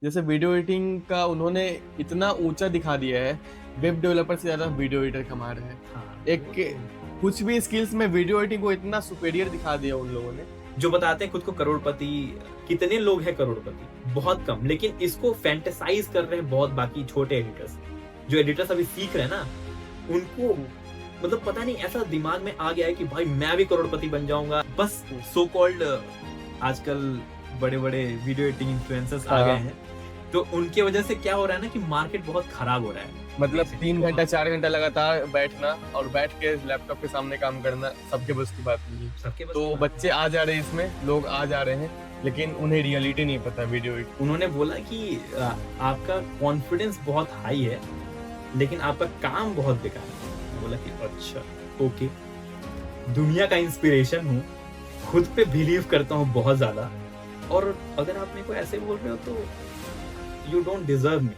जैसे video editing का उन्होंने इतना ऊंचा दिखा दिया है, वेब डेवलपर से ज्यादा वीडियो एडिटर कमा रहे हैं। हाँ, एक वो तो कुछ भी स्किल्स में वीडियो एडिटिंग को इतना सुपेरियर दिखा दिया उन लोगों ने। जो बताते हैं खुद को करोड़पति। कितने लोग हैं करोड़पति? बहुत कम। लेकिन इसको फैंटेसाइज कर रहे हैं बहुत बाकी छोटे एडिटर्स। जो एडिटर्स अभी सीख रहे हैं ना, उनको मतलब पता नहीं ऐसा दिमाग में आ गया है कि भाई मैं भी करोड़पति बन जाऊंगा। बस सो कॉल्ड आजकल बड़े बड़े वीडियो एडिटिंग इन्फ्लुएंसर्स आ हाँ, गए हैं, तो उनके वजह से क्या हो रहा है ना कि मार्केट बहुत खराब हो रहा है। मतलब Basically, 3 घंटा 4 घंटा लगातार बैठना और बैठ के लैपटॉप के सामने काम करना सबके बस की बात नहीं है। सबके बस तो की बात बच्चे आ जा रहे हैं, इसमें लोग आ जा रहे हैं, लेकिन उन्हें रियलिटी नहीं पता वीडियो एडिटिंग। उन्होंने बोला कि आपका कॉन्फिडेंस बहुत हाई है लेकिन आपका काम बहुत बेकार है। मैं बोला कि अच्छा, ओके। दुनिया का इंस्पिरेशन हूँ, खुद पे बिलीव करता हूँ बहुत ज्यादा, और अगर आप मेरे को ऐसे बोल रहे हो तो you don't deserve me.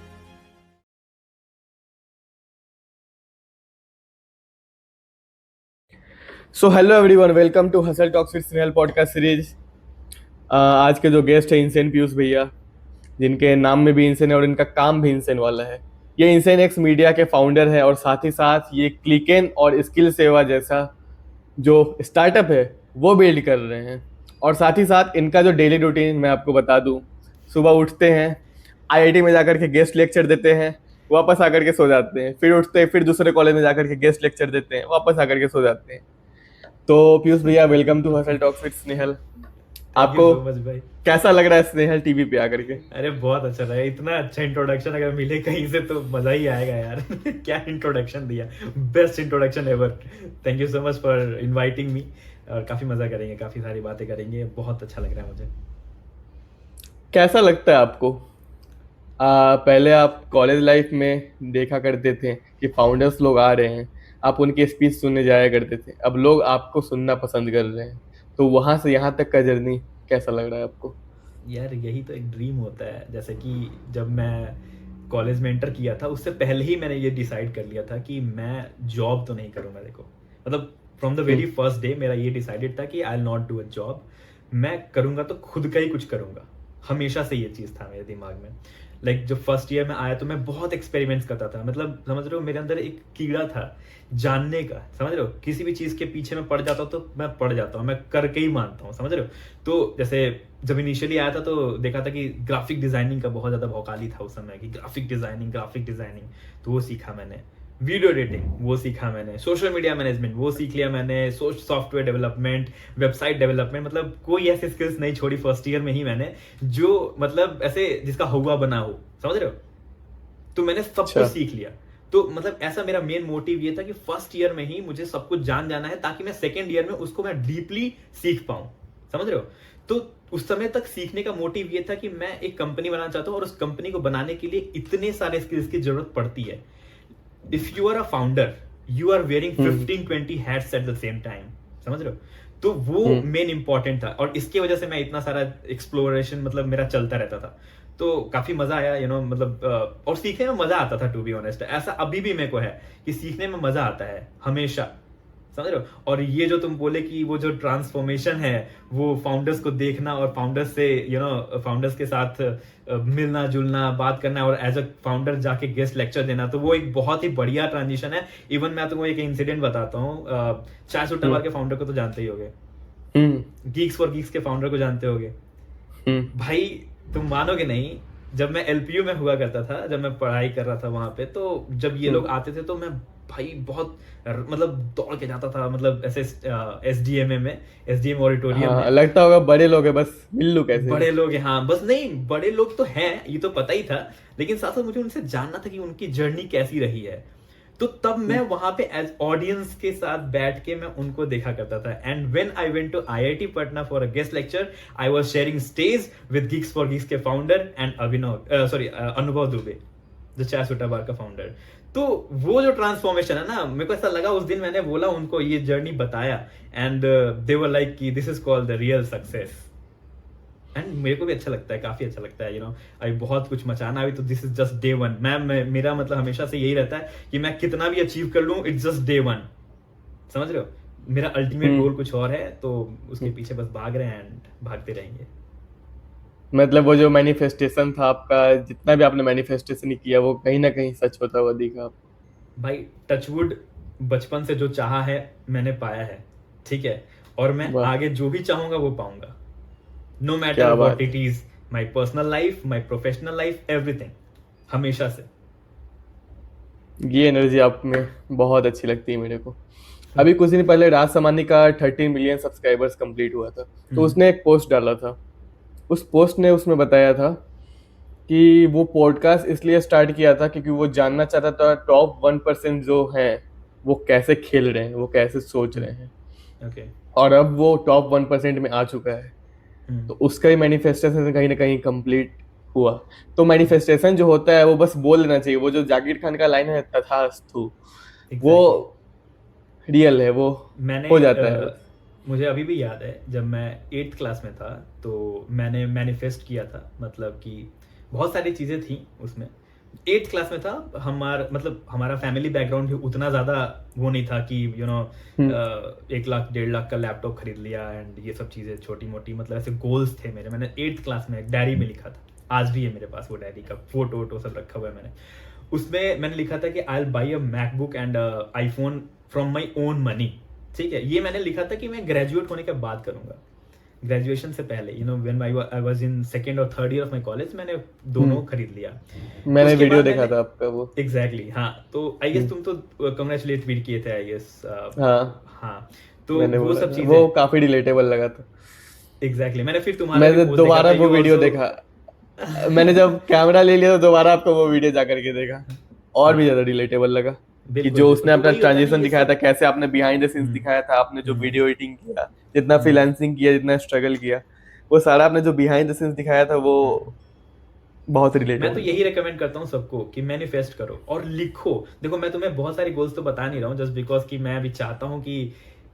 So hello everyone, welcome to Hustle Talks with Snehal podcast series. आज के जो गेस्ट है इंसेन पीयूष भैया, जिनके नाम में भी इंसेन है और इनका काम भी इंसेन वाला है। ये इंसेन एक्स मीडिया के फाउंडर है और साथ ही साथ ये क्लिकेन और स्किल सेवा जैसा जो स्टार्टअप है वो बिल्ड कर रहे हैं। और साथ ही साथ इनका जो डेली रूटीन मैं आपको बता दूं, सुबह उठते हैं, आईआईटी में जाकर के गेस्ट लेक्चर देते हैं, वापस आकर के सो जाते हैं, फिर उठते हैं, फिर दूसरे कॉलेज में जाकर के गेस्ट लेक्चर देते हैं, वापस आकर के सो जाते हैं। तो पीयूष भैया, welcome to Hustle Talks with Snehal. Thank you आपको सो मच भाई। कैसा लग रहा है स्नेहल टीवी पे आकर के? अरे बहुत अच्छा लगा, इतना अच्छा इंट्रोडक्शन अगर मिले कहीं से तो मजा ही आएगा यार। क्या इंट्रोडक्शन दिया, best introduction ever. Thank you so much for inviting me. और काफी मजा करेंगे, काफी सारी बातें करेंगे, बहुत अच्छा लग रहा है मुझे। कैसा लगता है आपको? पहले आप कॉलेज लाइफ में देखा करते थे कि फाउंडर्स लोग आ रहे हैं, आप उनकी स्पीच सुनने जाया करते थे, अब लोग आपको सुनना पसंद कर रहे हैं। तो वहां से यहाँ तक का जर्नी कैसा लग रहा है आपको? यार यही तो एक ड्रीम होता है। जैसे कि जब मैं कॉलेज में एंटर किया था उससे पहले ही मैंने ये डिसाइड कर लिया था कि मैं जॉब तो नहीं करूंगा। देखो, मतलब from the very hmm. First day मेरा ये डिसाइडेड था कि I will not do a job. मैं करूंगा तो खुद का ही कुछ करूंगा। हमेशा से ये चीज था मेरे दिमाग में। जब फर्स्ट ईयर में आया तो मैं बहुत एक्सपेरिमेंट्स करता था। मतलब समझ रहे हो, मेरे अंदर एक कीड़ा था जानने का। समझ रहे हो, किसी भी चीज के पीछे मैं पड़ जाता हूँ तो मैं पड़ जाता हूँ, मैं करके ही मानता हूँ। समझ रहे हो। तो जैसे जब इनिशियली आया था तो देखा था कि ग्राफिक डिजाइनिंग का बहुत ज्यादा भौकाली था उस समय कि ग्राफिक डिजाइनिंग। तो वो सीखा मैंने। वीडियो एडिटिंग वो सीखा मैंने। सोशल मीडिया मैनेजमेंट वो सीख लिया मैंने। सॉफ्टवेयर डेवलपमेंट, वेबसाइट डेवलपमेंट, मतलब कोई ऐसी स्किल्स नहीं छोड़ी फर्स्ट ईयर में ही मैंने, जो मतलब ऐसे जिसका हुआ बना हो। समझ रहे हो। तो मैंने सब कुछ अच्छा। सीख लिया। तो मतलब ऐसा मेरा मेन मोटिव ये था कि फर्स्ट ईयर में ही मुझे सब कुछ जान जाना है, ताकि मैं सेकेंड ईयर में उसको मैं डीपली सीख पाऊं। समझ रहे हो। तो उस समय तक सीखने का मोटिव ये था कि मैं एक कंपनी बनाना चाहता हूं, और उस कंपनी को बनाने के लिए इतने सारे स्किल्स की जरूरत पड़ती है। If you are a founder, you are wearing hmm. 15-20 hats at the same time. समझ रहे हो। तो वो हम्म। मेन इंपॉर्टेंट था, और इसकी वजह से मैं इतना सारा एक्सप्लोरेशन मतलब मेरा चलता रहता था। तो काफी मजा आया, मतलब और सीखने में मजा आता था। टू बी ऑनेस्ट, ऐसा अभी भी मेरे को है कि सीखने में मजा आता है हमेशा। समझ रहे हो। और ये जो तुम बोले कि वो जो ट्रांसफॉर्मेशन है, वो फाउंडर्स को देखना और फाउंडर्स से फाउंडर्स के साथ मिलना जुलना, बात करना, और एज अ फाउंडर जाके गेस्ट लेक्चर देना, तो वो एक बहुत ही बढ़िया ट्रांजिशन है। इवन मैं तुमको एक इंसिडेंट बताता हूँ। चाय सुट्टा बार हम्म। के फाउंडर को तो जानते ही होगे। हम्म। गीक्स फॉर गीक्स के फाउंडर को जानते होगे। हम्म। भाई तुम मानोगे नहीं, जब मैं एलपीयू में हुआ करता था, जब मैं पढ़ाई कर रहा था वहां पे, तो जब ये लोग हम्म। आते थे तो मैं भाई बहुत मतलब दौड़ के जाता था, मतलब ऐसे एसडीएम में, एसडीएम ऑडिटोरियम हाँ, में। लगता होगा बड़े लोग हैं, बस मिल लूं कैसे भी। बड़े लोग हैं, हाँ, बस नहीं, बड़े लोग तो हैं ये तो पता ही था, लेकिन साथ साथ मुझे उनसे जानना था कि उनकी जर्नी कैसी रही है। तो तब मैं हम्म। वहां पे एज ऑडियंस के साथ बैठ के मैं उनको देखा करता था। And when I went to IIT Patna for a guest lecture, I was sharing stage with gigs for gigs के फाउंडर एंड अनुभव दुबे, जो चाय सुट्टा बार का फाउंडर। तो वो जो ट्रांसफॉर्मेशन है ना, मेरे को ऐसा लगा उस दिन मैंने बोला उनको, ये जर्नी बताया, एंड दे वर लाइक कि this is called the real success. And मेरे को भी अच्छा लगता है, काफी अच्छा लगता है। अभी बहुत कुछ मचाना अभी तो this is just day one. मेरा मतलब हमेशा से यही रहता है कि मैं कितना भी अचीव कर लूं, इट्स जस्ट डे वन। समझ रहे हो। मेरा अल्टीमेट हम्म। गोल कुछ और है, तो उसके हम्म। पीछे बस भाग रहे हैं एंड भागते रहेंगे। मतलब वो जो मैनिफेस्टेशन था आपका, जितना भी आपने मैनिफेस्टेशन किया वो कहीं ना कहीं सच होता हुआ दिखा आपको। भाई टचवुड, बचपन से जो चाहा है मैंने पाया है, ठीक है, और मैं वाह, आगे जो भी चाहूंगा वो पाऊंगा, नो मैटर क्या व्हाट बात इट है। Is, my personal life, my professional life, everything, हमेशा से। ये एनर्जी आप में बहुत अच्छी लगती है मेरे को। अभी कुछ दिन पहले राज समानी का 13 मिलियन सब्सक्राइबर्स कंप्लीट हुआ था, तो हम्म, उसने एक पोस्ट डाला था। उस पोस्ट ने उसमें बताया था कि वो पॉडकास्ट इसलिए स्टार्ट किया था क्योंकि वो जानना चाहता था टॉप 1% जो हैं वो कैसे खेल रहे हैं, वो कैसे सोच रहे हैं। ओके, और अब वो टॉप 1% में आ चुका है, तो उसका ही मैनिफेस्टेशन कहीं ना कहीं कंप्लीट हुआ। तो मैनिफेस्टेशन जो होता है वो बस बोल देना चाहिए, वो जो जाकिर खान का लाइन है तथास्तु, वो एग्जैक्टली। रियल है, वो मैंने हो जाता है। मुझे अभी भी याद है जब मैं 8th क्लास में था, तो मैंने मैनिफेस्ट किया था, मतलब कि बहुत सारी चीज़ें थी उसमें। 8th क्लास में था, हमारा फैमिली बैकग्राउंड उतना ज़्यादा वो नहीं था कि 1 लाख 1.5 लाख का लैपटॉप खरीद लिया एंड ये सब चीज़ें छोटी मोटी, मतलब ऐसे गोल्स थे मेरे। मैंने 8th क्लास में एक डायरी में लिखा था, आज भी है मेरे पास वो डायरी का फोटो वोटो सब रखा हुआ है मैंने। उसमें मैंने लिखा था कि I will by a MacBook and iPhone from my own money, ठीक है। ये मैंने लिखा था कि मैं ग्रेजुएट होने के बाद करूंगा, ग्रेजुएशन से पहले, when I was in second और third year of my college, मैंने दोनों हम्म, खरीद लिया। मैंने उसके वीडियो बाद देखा मैंने, था आपका वो। एग्जैक्टली exactly, हाँ, तो आई गेस हम्म, तुम तो कंग्रेचुलेट भी किए थे, आई गेस। हाँ, हाँ, तो मैंने वो बोला सब था चीजें, वो काफी रिलेटेबल लगा था। एग्जैक्टली exactly, मैंने फिर तुम्हारा भी मैंने पोस्ट देखा दोबारा था, वो यू वीडियो ऑल्सो। देखा। मैंने जब कैमरा ले लिया तो दोबारा आपका वो वीडियो जा करके देखा, और भी ज्यादा हाँ, रिलेटेबल लगा। कि बिल्कुल जो बिल्कुल, उसने तो अपना वही होता है ना ट्रांजिशन ये दिखाया था, सब। कैसे आपने बिहाइंड द सीन्स हम्म, दिखाया था, आपने जो हम्म, वीडियो एडिटिंग किया, जितना हम्म, फ्रीलांसिंग किया, जितना स्ट्रगल किया, वो सारा आपने जो बिहाइंड द सीन्स दिखाया था वो हम्म। बहुत मैं तो रिलेटेबल था। यही रेकमेंड करता हूँ सबको कि मैनिफेस्ट करो और लिखो। देखो, मैं तुम्हें बहुत सारी गोल्स तो बता नहीं रहा हूँ जस्ट बिकॉज कि मैं अभी चाहता हूँ कि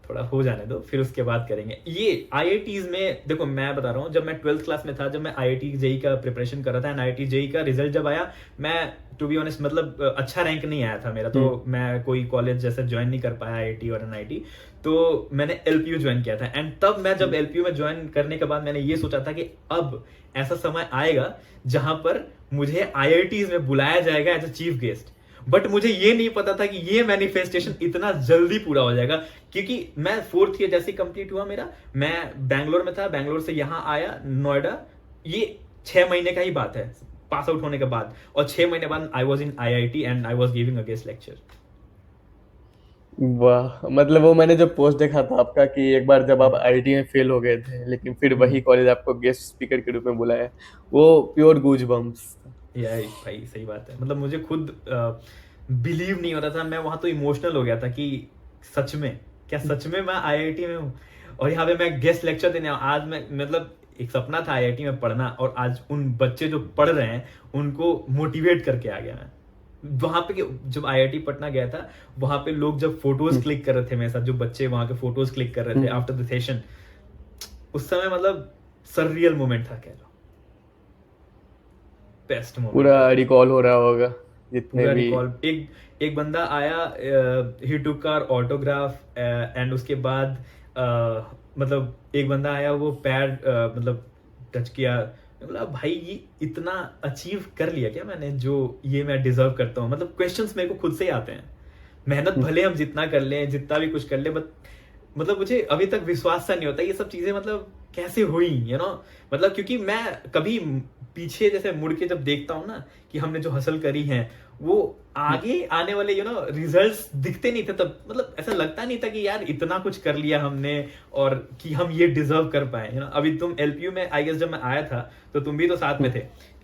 थोड़ा हो जाने दो, फिर उसके बाद करेंगे ये आईआईटीज में। देखो, मैं बता रहा हूँ, जब मैं 12th क्लास में था, जब मैं आईआईटी जेई का प्रिपरेशन कर रहा था एंड आईआईटी जेई का रिजल्ट जब आया, मैं टू बी ऑनेस्ट, मतलब अच्छा रैंक नहीं आया था मेरा, हम्म, तो मैं कोई कॉलेज जैसे ज्वाइन नहीं कर पाया, आईआईटी और एनआईटी। तो मैंने एलपीयू ज्वाइन किया था एंड तब मैं जब एलपीयू में ज्वाइन करने के बाद मैंने ये सोचा था कि अब ऐसा समय आएगा जहां पर मुझे आईआईटीज में बुलाया जाएगा as a chief guest. But मुझे ये नहीं पता था कि ये मैनिफेस्टेशन इतना जल्दी पूरा हो जाएगा, क्योंकि मैं 4th ईयर जैसे कंप्लीट हुआ मेरा, मैं बैंगलोर में था, बैंगलोर से यहाँ आया नोएडा, ये 6 महीने का ही बात है पास आउट होने के बाद, और 6 महीने बाद I was in IIT and I was giving a guest lecture. वाह, मतलब वो मैंने जो पोस्ट देखा था आपका कि एक बार जब आप हम्म, आईआईटी में फेल हो गए थे लेकिन फिर वही हम्म, कॉलेज आपको गेस्ट स्पीकर के रूप में बुलाया, वो प्योर गूज बम्स। यार भाई सही बात है, मतलब मुझे खुद बिलीव नहीं हो रहा था, मैं वहां तो इमोशनल हो गया था कि सच में, क्या सच में मैं आईआईटी में हूँ और यहाँ पे मैं गेस्ट लेक्चर देने आऊँ। आज मैं, मतलब एक सपना था आईआईटी में पढ़ना, और आज उन बच्चे जो पढ़ रहे हैं उनको मोटिवेट करके आ गया मैं वहां पे। जब आईआईटी पटना गया था, वहां पे लोग जब फोटोज क्लिक कर रहे थे मेरे साथ, जो बच्चे वहां के फोटोज क्लिक कर रहे थे आफ्टर द सेशन, उस समय मतलब सररियल मोमेंट था, कह लो बेस्ट मोमेंट पूरा था। रिकॉल हो रहा होगा जितने पूरा भी। रिकॉल, एक एक बंदा आया, ही टुक आवर ऑटोग्राफ एंड उसके बाद मतलब एक बंदा आया, वो पैर मतलब टच किया। मैं बोला भाई ये इतना अचीव कर लिया क्या मैंने, जो ये मैं डिजर्व करता हूँ। मतलब क्वेश्चंस मेरे को खुद से ही आते हैं, मेहनत भले हम जितना कर लें, जितना भी कुछ कर लें, बट मतलब मुझे अभी तक विश्वास सा नहीं होता ये सब चीजें मतलब कैसे हुई, मतलब क्योंकि मैं कभी पीछे जैसे मुड़ के जब देखता हूँ ना कि हमने जो हसल करी है, वो आगे आने वाले रिजल्ट्स दिखते नहीं थे तब। मतलब ऐसा लगता नहीं था कि यार इतना कुछ कर लिया हमने और कि हम ये डिजर्व कर पाए। अभी तुम एलपीयू में, आई गेस जब मैं आया था तो तुम भी तो साथ में थे,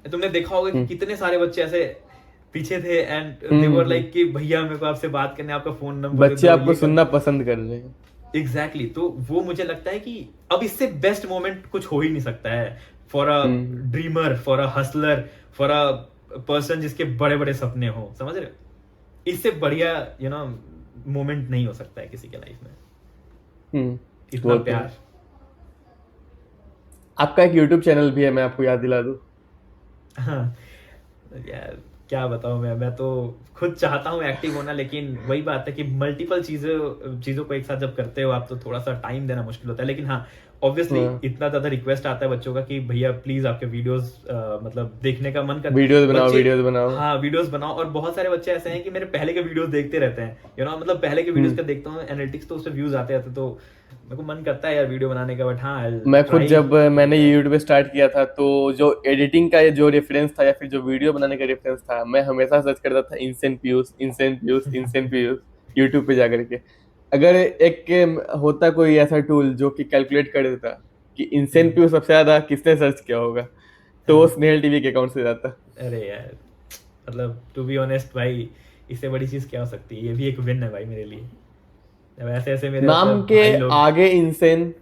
तुमने देखा होगा कि कितने सारे बच्चे ऐसे पीछे थे एंड दे वर लाइक कि भैया मेरे को आपसे बात करने, आपका फोन नंबर दे बच्चे दो, आपको ये कर सुनना दो। पसंद कर रहे हैं। Exactly exactly. तो वो मुझे लगता है कि अब इससे बेस्ट मोमेंट कुछ हो ही नहीं सकता है for a hmm, dreamer, for a Hustler, for a person जिसके बड़े बड़े सपने हो, समझ रहे हो। इससे बढ़िया मोमेंट नहीं हो सकता है किसी के लाइफ में, इतना वो तो है। प्यार। आपका एक यूट्यूब चैनल भी है, मैं आपको याद दिला दूं। हाँ यार, क्या बताऊं मैं तो खुद चाहता हूँ एक्टिव होना, लेकिन वही बात है कि मल्टीपल चीजों चीजों को एक साथ जब करते हो आप तो थोड़ा सा टाइम देना मुश्किल होता है। लेकिन हाँ, ऑब्वियसली हाँ। इतना ज्यादा रिक्वेस्ट आता है बच्चों का कि भैया प्लीज आपके वीडियोस मतलब देखने का मन करता है। वीडियोस बनाओ, बच्चे वीडियोस बनाओ। हाँ वीडियोस बनाओ, और बहुत सारे बच्चे ऐसे हैं कि मेरे पहले के वीडियोस देखते रहते हैं, मतलब पहले के वीडियोस का देखता हूँ एनालिटिक्स, तो उसमें व्यूज आते हैं, तो मेरे को मन करता है यार वीडियो बनाने का, बट हाँ मैं खुद ट्राई। जब मैंने ये यूट्यूब स्टार्ट किया था तो जो एडिटिंग का जो रेफरेंस था या फिर जो वीडियो बनाने का रेफरेंस था, मैं हमेशा सर्च करता था इंसेंट पीयूष, इंसेंट पीयूष, इंसेंट पीयूष, यूट्यूब पे जाकर के। अगर एक होता कोई ऐसा टूल जो कि कैलकुलेट कर देता कि इंसेंट पीयूष सबसे ज्यादा किसने सर्च किया होगा, तो वो स्नेहल टीवी के अकाउंट से जाता। अरे यार मतलब टू बी ऑनेस्ट भाई, इससे बड़ी चीज क्या हो सकती है, ये भी एक विन है भाई मेरे लिए। अब ऐसे ऐसे मेरे नाम मतलब के भाई लोग। आगे इंसेन,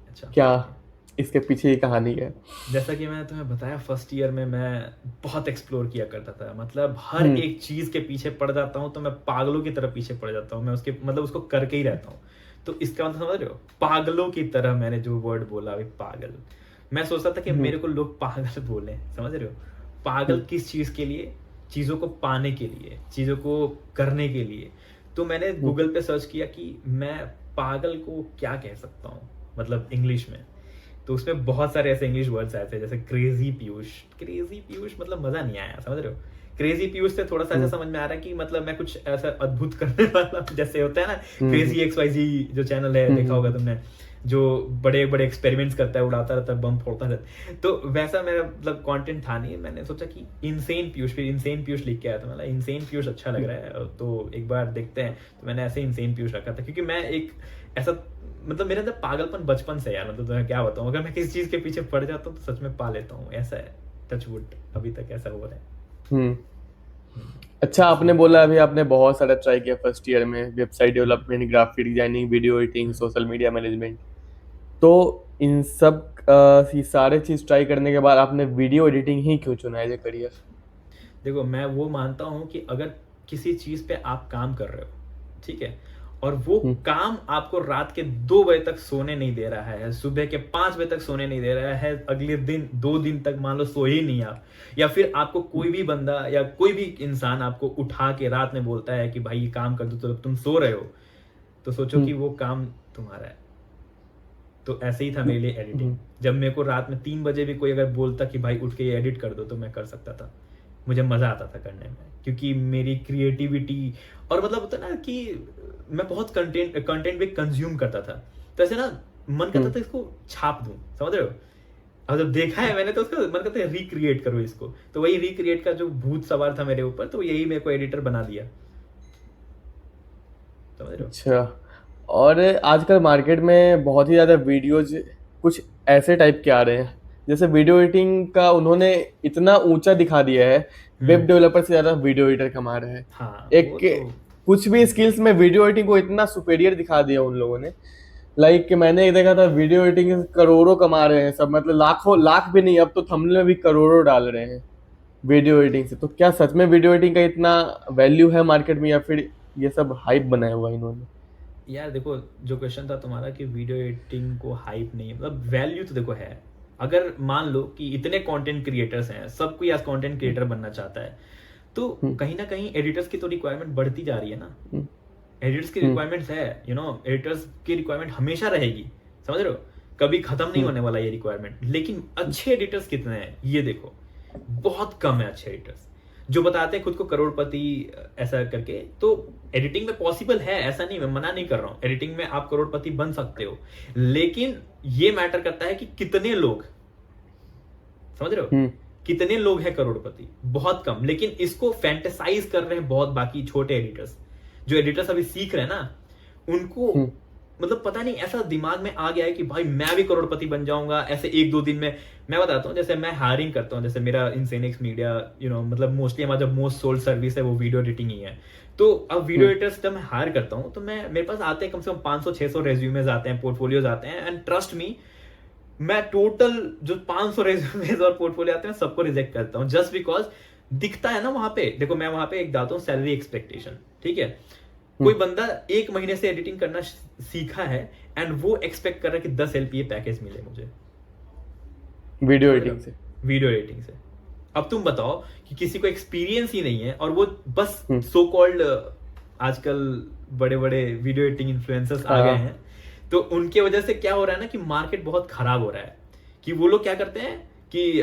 अच्छा क्या इसके पीछे की कहानी है? जैसा कि मैंने तुम्हें बताया, फर्स्ट ईयर में मैं बहुत एक्सप्लोर किया करता था, मतलब हर एक चीज के पीछे पड़ जाता हूँ, तो मैं पागलों की तरह पीछे पड़ जाता हूँ, मैं उसके मतलब उसको करके ही रहता हूँ। तो इसका मतलब समझ रहे हो, पागलों की तरह, मैंने जो वर्ड बोला अभी पागल, मैं सोचता था कि मेरे को लोग पागल बोले, समझ रहे हो, पागल किस चीज के लिए, चीजों को पाने के लिए, चीजों को करने के लिए। तो मैंने गूगल पे सर्च किया कि मैं पागल को क्या कह सकता हूँ, मतलब इंग्लिश में। तो उसमें बहुत सारे ऐसे इंग्लिश वर्ड्स आए थे, जैसे क्रेजी पीयूष। क्रेजी पीयूष मतलब मजा नहीं आया, समझ रहे हो। क्रेजी पीयूष से थोड़ा सा ऐसा समझ में आ रहा है कि मतलब मैं कुछ ऐसा अद्भुत करने वाला, जैसे होता है ना क्रेजी XYZ जो चैनल है, देखा होगा तुमने, जो बड़े बड़े एक्सपेरिमेंट्स करता है, उड़ाता रहता है, बम फोड़ता रहता है। तो वैसा मेरा मतलब कंटेंट था नहीं। मैंने सोचा कि इंसेन पीयूष, फिर इंसेन पीयूष लिख के आया था, मतलब इंसेन पीयूष अच्छा लग रहा है तो एक बार देखते हैं। तो मैंने ऐसे इंसेन पीयूष रखा था, क्योंकि मैं एक ऐसा मतलब मेरे अंदर पागलपन बचपन से यार, मतलब तुम्हें क्या बताऊं, अगर मैं किसी चीज के पीछे पड़ जाता हूँ तो सच में पा लेता हूँ, ऐसा है। टच वुड अभी तक ऐसा हो रहा है। हम्म। अच्छा, आपने बोला अभी आपने बहुत सारा ट्राई किया फर्स्ट ईयर में, website development, graphic designing, video editing, social media management. तो इन सब ये सारे चीज ट्राई करने के बाद आपने वीडियो एडिटिंग ही क्यों चुना एज ए करियर? देखो मैं वो मानता हूँ कि अगर किसी चीज पे आप काम कर रहे हो, ठीक है, और वो काम आपको रात के 2 बजे तक सोने नहीं दे रहा है, सुबह के 5 बजे तक सोने नहीं दे रहा है, अगले दिन 2 दिन तक मान लो सोए ही नहीं आप, या फिर आपको कोई भी बंदा या कोई भी इंसान आपको उठा के रात में बोलता है कि भाई ये काम कर दो, तो तुम सो रहे हो, तो सोचो कि वो काम तुम्हारा है। तो ऐसे ही था मेरे लिए एडिटिंग। जब मेरे को रात में 3 बजे भी कोई अगर बोलता कि भाई उठ के ये एडिट कर दो, तो मैं कर सकता था। मुझे मजा आता था करने में, क्योंकि मेरी क्रिएटिविटी, और मतलब होता ना कि मैं बहुत कंटेंट भी कंज्यूम करता था, तो ऐसे ना मन करता था इसको छाप दूं, समझ रहे हो। अब जब देखा है मैंने, तो उसका मन करता है रिक्रिएट करो इसको, तो वही रिक्रिएट का जो भूत सवार था मेरे ऊपर, तो यही मेरे को एडिटर बना दिया, समझ रहे हो। अच्छा, और आजकल मार्केट में बहुत ही ज़्यादा वीडियोज कुछ ऐसे टाइप के आ रहे हैं, जैसे वीडियो एडिटिंग का उन्होंने इतना ऊंचा दिखा दिया है, वेब डेवलपर से ज़्यादा वीडियो एडिटर कमा रहे हैं। हाँ एक वो तो कुछ भी स्किल्स में वीडियो एडिटिंग को इतना सुपेरियर दिखा दिया उन लोगों ने। लाइक मैंने देखा था वीडियो एडिटिंग करोड़ों कमा रहे हैं सब, मतलब लाखों, लाख भी नहीं, अब तो थंबनेल में भी करोड़ों डाल रहे हैं वीडियो एडिटिंग से। तो क्या सच में वीडियो एडिटिंग का इतना वैल्यू है मार्केट में, या फिर ये सब हाइप बनाया हुआ है इन्होंने? यार देखो, जो क्वेश्चन था तुम्हारा कि वीडियो एडिटिंग को हाइप नहीं है, मतलब वैल्यू तो देखो है। अगर मान लो कि इतने कंटेंट क्रिएटर्स हैं, सब कोई आज कंटेंट क्रिएटर बनना चाहता है, तो कहीं ना कहीं एडिटर्स की तो रिक्वायरमेंट बढ़ती जा रही है ना। एडिटर्स की रिक्वायरमेंट्स है, एडिटर्स की रिक्वायरमेंट हमेशा रहेगी, समझ रहे हो, कभी खत्म नहीं होने वाला ये रिक्वायरमेंट। लेकिन अच्छे एडिटर्स कितने हैं ये देखो, बहुत कम है अच्छे एडिटर्स जो बताते हैं खुद को करोड़पति ऐसा करके। तो एडिटिंग में पॉसिबल है, ऐसा नहीं, मैं मना नहीं कर रहा हूं, एडिटिंग में आप करोड़पति बन सकते हो, लेकिन ये मैटर करता है कि कितने लोग, समझ रहे हो, कितने लोग हैं करोड़पति, बहुत कम। लेकिन इसको फैंटेसाइज कर रहे हैं बहुत बाकी छोटे एडिटर्स, जो एडिटर्स अभी सीख रहे हैं ना, उनको मतलब पता नहीं ऐसा दिमाग में आ गया है कि भाई मैं भी करोड़पति बन जाऊंगा ऐसे 1-2 दिन में। मैं बताता हूँ, जैसे मैं हायरिंग करता हूँ, जैसे मेरा इंसेनिक्स मीडिया मतलब मोस्टली हमारा जो मोस्ट सोल्ड सर्विस है वो वीडियो एडिटिंग ही है। तो अब वीडियो एडिटर्स जब मैं हायर करता हूँ, तो मेरे पास आते हैं कम से कम 500-600 रेज्यूमेज आते हैं, पोर्टफोलियोज आते हैं, एंड ट्रस्ट मी, मैं टोटल जो 500 रेज्यूमेज और पोर्टफोलियो आते हैं सबको रिजेक्ट करता हूँ, जस्ट बिकॉज दिखता है ना वहां पे। देखो मैं वहां पे एक डालता हूँ सैलरी एक्सपेक्टेशन, ठीक है, कोई बंदा 1 महीने से एडिटिंग करना सीखा है एंड वो एक्सपेक्ट कर रहा है कि 10 LPA पैकेज मिले मुझे वीडियो एडिटिंग से। अब तुम बताओ कि किसी को एक्सपीरियंस ही नहीं है और वो बस सो कॉल्ड, आजकल बड़े बड़े वीडियो एडिटिंग इन्फ्लुएंसर्स आ गए हैं, तो उनके वजह से क्या हो रहा है ना कि मार्केट बहुत खराब हो रहा है, कि वो लोग क्या करते हैं कि